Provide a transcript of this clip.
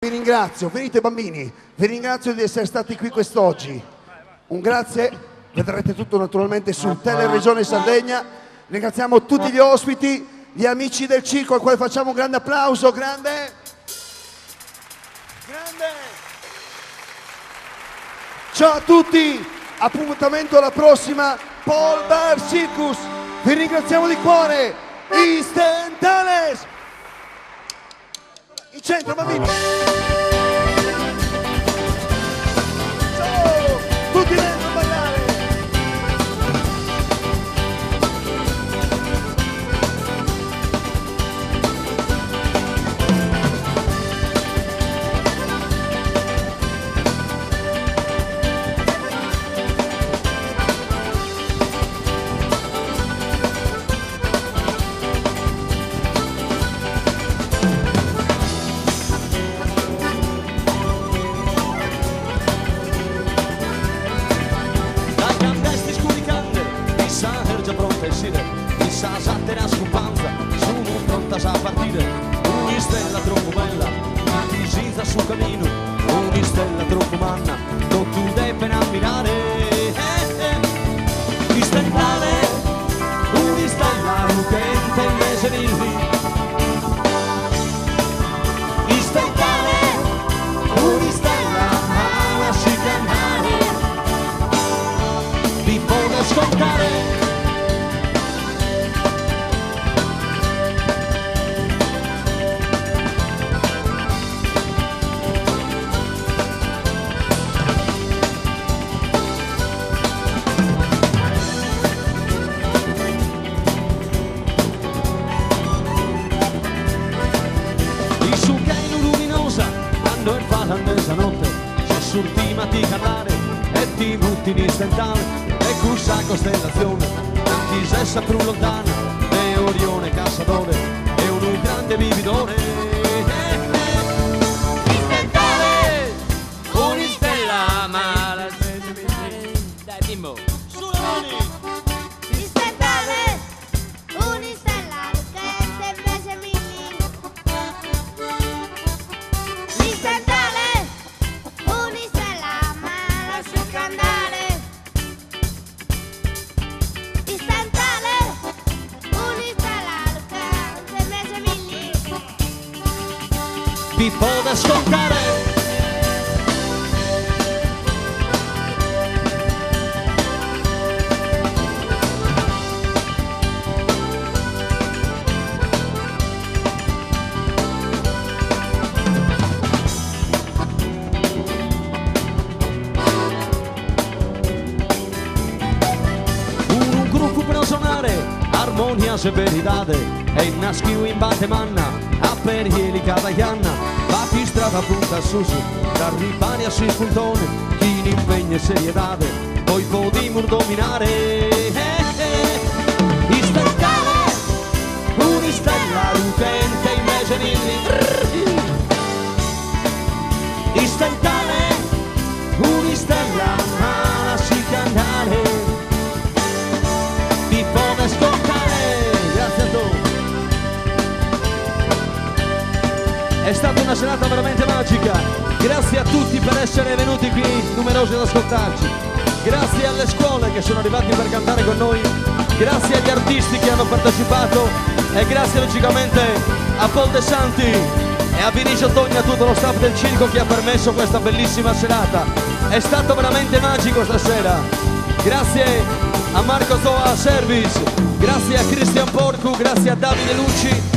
vi ringrazio, venite bambini, vi ringrazio di essere stati qui quest'oggi. Un grazie, vedrete tutto naturalmente su Teleregione Sardegna. Ringraziamo tutti gli ospiti, gli amici del circo al quale facciamo un grande applauso, grande. Ciao a tutti, appuntamento alla prossima Paul Bear Circus. Vi ringraziamo di cuore. Istantaneous. In centro, bambini. Ciao, tutti dentro a ballare. Costellazione, anche se sa più lontana, è Orione Cacciatore, è un grande vividore. Istantale, un'istella, ma la dai bimbo, sulle mani. Istantale, un'istella, che invece mini. Istantale, un'istella, ma lascia andare. Pippo da scontare. Un gruppo per suonare, armonia se verità, e naschiu in Batemanna. Per ieri cada chianna, va chi strada punta su su, da ripari a spuntone, chi in impegno e serietà, poi podimur dominare. Istantale, un'istella lucente invece di istantale, un'istella ma si cantare, ti può scontare. Grazie a tutti. È stata una serata veramente magica, grazie a tutti per essere venuti qui numerosi ad ascoltarci, grazie alle scuole che sono arrivati per cantare con noi, grazie agli artisti che hanno partecipato e grazie logicamente a Paul De Santi e a Vinicio Togni, a tutto lo staff del circo che ha permesso questa bellissima serata. È stato veramente magico stasera, grazie a Marco Zoa Service, grazie a Cristian Porcu, grazie a Davide Lucci,